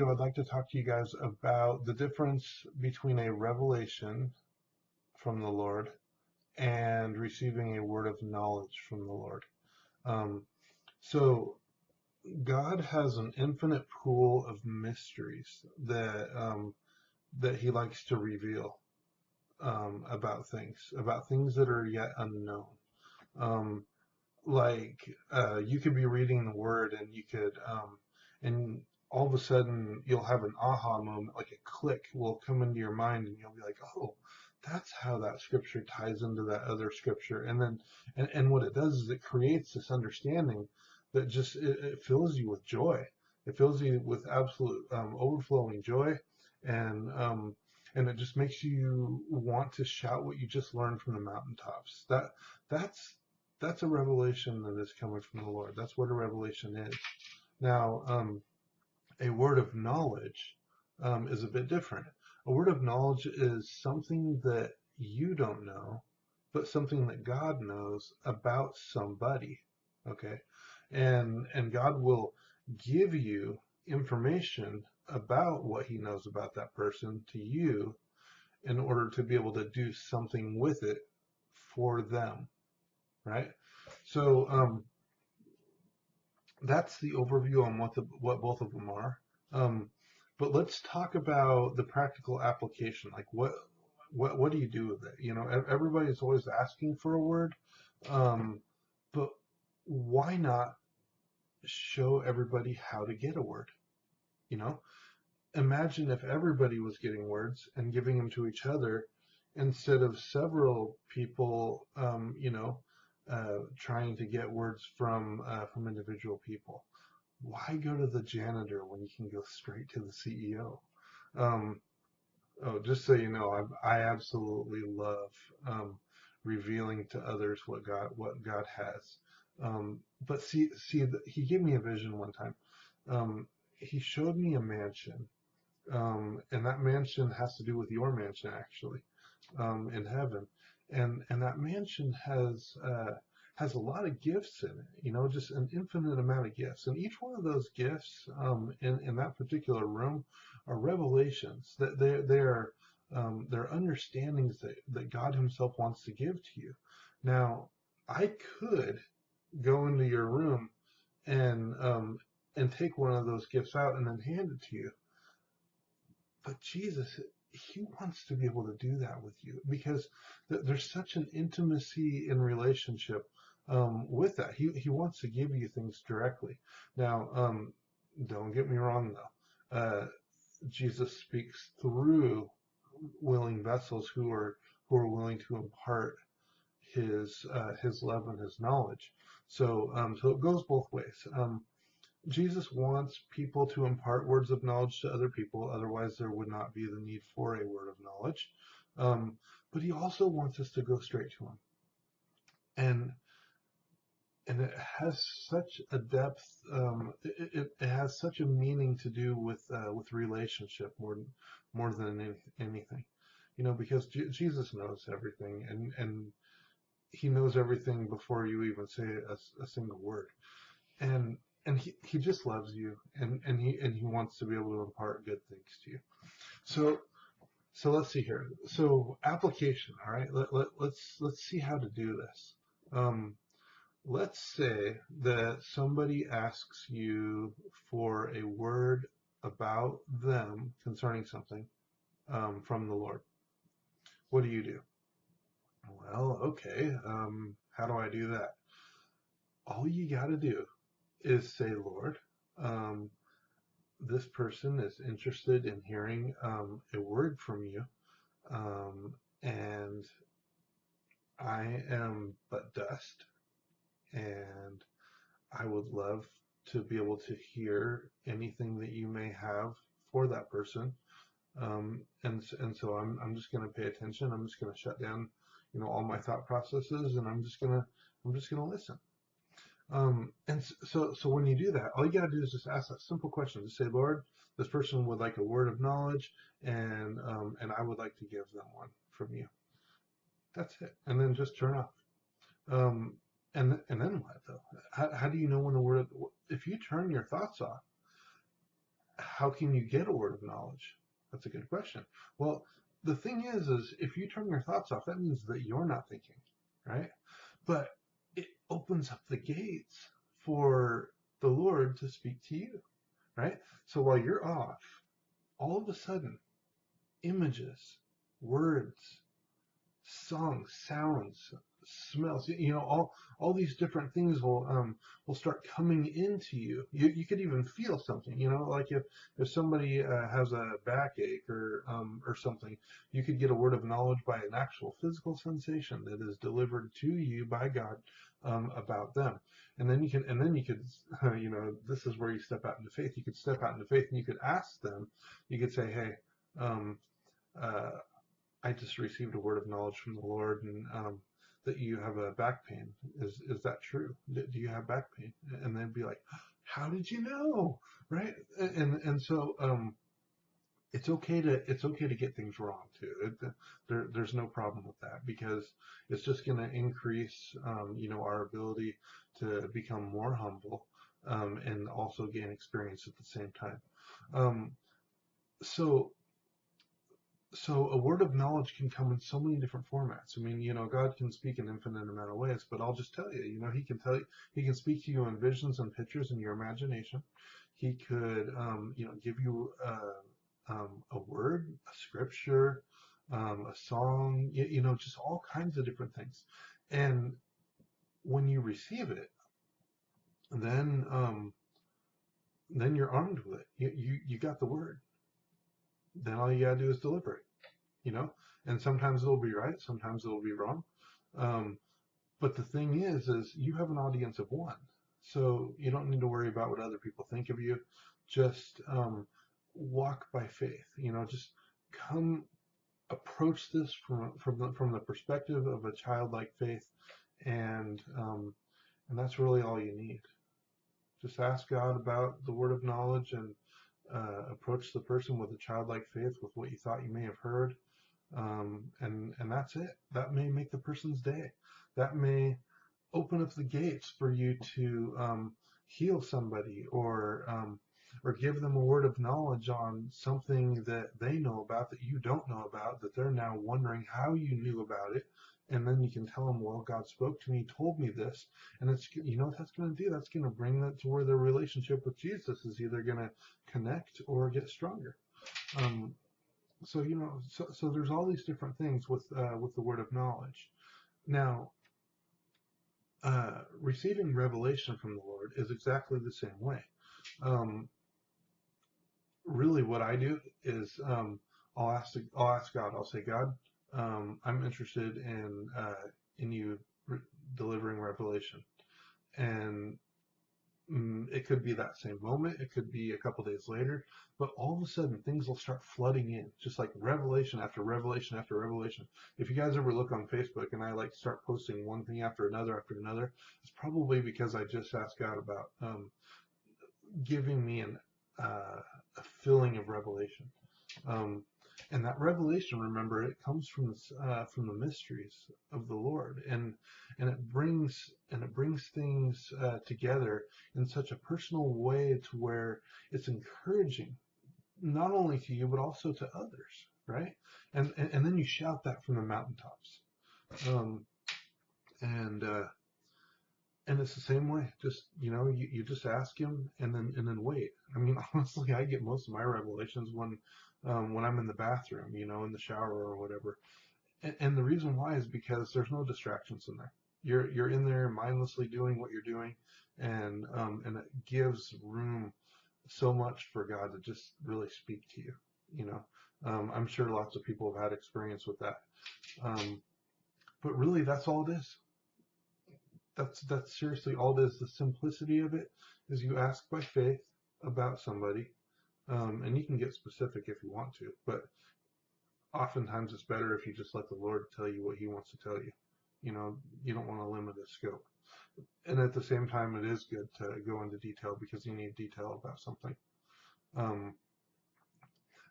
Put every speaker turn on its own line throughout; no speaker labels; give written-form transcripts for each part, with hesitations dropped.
I'd like to talk to you guys about the difference between a revelation from the Lord and receiving a word of knowledge from the Lord. Um, so God has an infinite pool of mysteries that He likes to reveal about things that are yet unknown. Um, you could be reading the Word and and all of a sudden you'll have an aha moment, like a click will come into your mind, and you'll be like, oh, that's how that scripture ties into that other scripture. And what it does is it creates this understanding that just it fills you with joy. It fills you with absolute overflowing joy, and um, and it just makes you want to shout what you just learned from the mountaintops. That's that's a revelation that is coming from the Lord. That's what a revelation is. Now, a word of knowledge is a bit different. A word of knowledge is something that you don't know, but something that God knows about somebody. Okay, and God will give you information about what He knows about that person to you in order to be able to do something with it for them, right? So that's the overview on what both of them are. Um, but let's talk about the practical application. Like what do you do with it? You know, everybody's always asking for a word, um, but why not show everybody how to get a word? You know, imagine if everybody was getting words and giving them to each other instead of several people, trying to get words from individual people. Why go to the janitor when you can go straight to the CEO? Um, oh, just so you know, I absolutely love revealing to others what God has. But he gave me a vision one time. Um, he showed me a mansion, and that mansion has to do with your mansion actually, in heaven, and that mansion has a lot of gifts in it, you know, just an infinite amount of gifts, and each one of those gifts in that particular room are revelations that they're understandings that God Himself wants to give to you. Now, I could go into your room and take one of those gifts out and then hand it to you. But Jesus, He wants to be able to do that with you because there's such an intimacy in relationship with that. He wants to give you things directly. Now, don't get me wrong though. Jesus speaks through willing vessels who are willing to impart His love and His knowledge. So it goes both ways. Jesus wants people to impart words of knowledge to other people, otherwise there would not be the need for a word of knowledge. Um, but He also wants us to go straight to Him, and and it has such a depth. It has such a meaning to do with relationship more than anything, you know, because Jesus knows everything, and He knows everything before you even say a single word. and and he just loves you, and he wants to be able to impart good things to you. So let's see here. So application. All right, let's see how to do this. um, let's say that somebody asks you for a word about them concerning something from the Lord. What do you do? Well, okay, how do I do that? All you got to do is say, Lord, um, this person is interested in hearing a word from you, um, and I am but dust, and I would love to be able to hear anything that you may have for that person. And so I'm just going to pay attention. I'm just going to shut down, you know, all my thought processes, and I'm just gonna listen. And so when you do that, all you got to do is just ask that simple question. Just say, Lord, this person would like a word of knowledge, and I would like to give them one from you. That's it. And then just turn off. Um, and then what though? How do you know when the word? If you turn your thoughts off, how can you get a word of knowledge? That's a good question. Well, the thing is if you turn your thoughts off, that means that you're not thinking, right? But it opens up the gates for the Lord to speak to you, right? So while you're off, all of a sudden, images, words, songs, sounds, smells, all these different things will start coming into you. You could even feel something, like if somebody has a backache or something, you could get a word of knowledge by an actual physical sensation that is delivered to you by God about them. And then you could this is where you step out into faith. You could step out into faith and you could ask them. You could say, hey, um, uh, I just received a word of knowledge from the Lord, and that you have a back pain. Is that true? Do you have back pain? And they'd be like, how did you know? Right? And so it's okay to get things wrong too. There's no problem with that, because it's just going to increase our ability to become more humble, and also gain experience at the same time. Um, so so a word of knowledge can come in so many different formats. I mean, God can speak in infinite amount of ways, but I'll just tell you, he can speak to you in visions and pictures in your imagination. He could, give you a word, a scripture, a song, just all kinds of different things. And when you receive it, then, then you're armed with it. You got the word. Then all you gotta do is deliver it. you know, and sometimes it'll be right, sometimes it'll be wrong. Um, but the thing is you have an audience of one, so you don't need to worry about what other people think of you. Just walk by faith. Just come approach this from the perspective of a childlike faith, and that's really all you need. Just ask God about the word of knowledge, and approach the person with a childlike faith with what you thought you may have heard, and that's it. That may make the person's day. That may open up the gates for you to heal somebody, or give them a word of knowledge on something that they know about that you don't know about, that they're now wondering how you knew about it. And then you can tell them, well, God spoke to me, told me this, and it's, what that's going to do? That's going to bring that to where their relationship with Jesus is either going to connect or get stronger. Um, so there's all these different things with the word of knowledge. Now, receiving revelation from the Lord is exactly the same way. Um, Really, what I do is I'll ask God. I'll say, God, I'm interested in you delivering revelation, and it could be that same moment. It could be a couple days later, but all of a sudden things will start flooding in, just like revelation after revelation after revelation. If you guys ever look on Facebook and I like start posting one thing after another, it's probably because I just asked God about giving me a filling of revelation. Um, and that revelation, remember, it comes from the mysteries of the Lord, and it brings things together in such a personal way to where it's encouraging not only to you but also to others, right? And then you shout that from the mountaintops, um, and and it's the same way. Just you just ask him, and then wait. I mean, honestly, I get most of my revelations when I'm in the bathroom, in the shower or whatever. And the reason why is because there's no distractions in there. You're in there mindlessly doing what you're doing, and it gives room so much for God to just really speak to you. You know, I'm sure lots of people have had experience with that. Um, but really, that's all it is. That's seriously all it is. The simplicity of it is you ask by faith about somebody, and you can get specific if you want to, but oftentimes it's better if you just let the Lord tell you what He wants to tell you. You don't want to limit His scope. And at the same time, it is good to go into detail because you need detail about something. Um,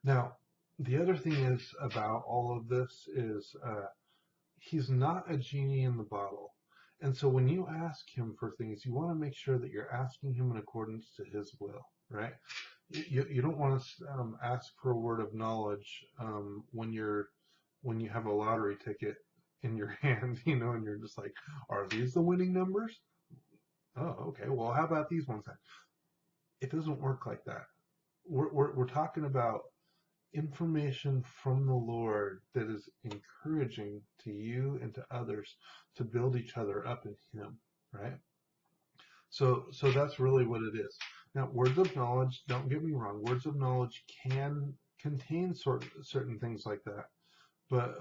Now, the other thing is about all of this is He's not a genie in the bottle. And so when you ask Him for things, you want to make sure that you're asking Him in accordance to His will, right? You don't want to ask for a word of knowledge when you have a lottery ticket in your hand, and you're just like, are these the winning numbers? Oh, okay. Well, how about these ones then? It doesn't work like that. We're talking about information from the Lord that is encouraging to you and to others to build each other up in Him, right? So that's really what it is. Now, words of knowledge, don't get me wrong, words of knowledge can contain certain things like that, but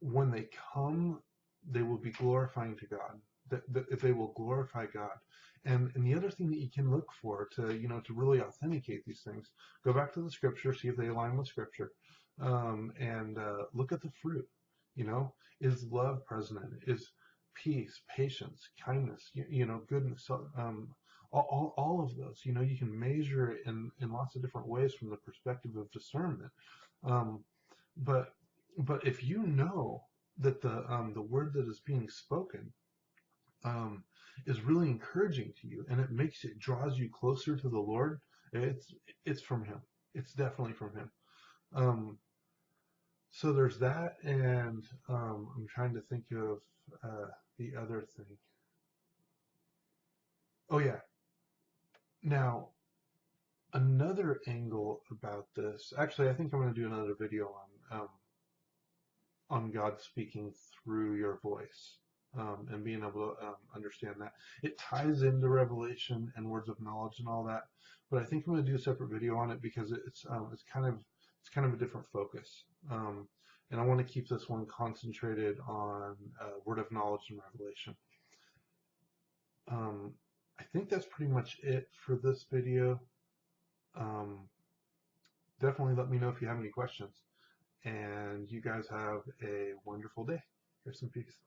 when they come, they will be glorifying to God. That they will glorify God. And the other thing that you can look for to really authenticate these things, go back to the Scripture, see if they align with Scripture, and look at the fruit. Is love present in it? Is peace, patience, kindness, goodness, all of those. You can measure it in lots of different ways from the perspective of discernment. Um, but but if you know that the word that is being spoken um, is really encouraging to you, and it draws you closer to the Lord, it's from Him. It's definitely from Him. Um, so there's that, and I'm trying to think of the other thing. Oh yeah. Now another angle about this. Actually, I think I'm going to do another video on God speaking through your voice, and being able to understand that. It ties into Revelation and words of knowledge and all that, but I think I'm going to do a separate video on it because it's kind of a different focus, and I want to keep this one concentrated on word of knowledge and Revelation. Um, I think that's pretty much it for this video. Um, Definitely let me know if you have any questions, and you guys have a wonderful day. Here's some peace.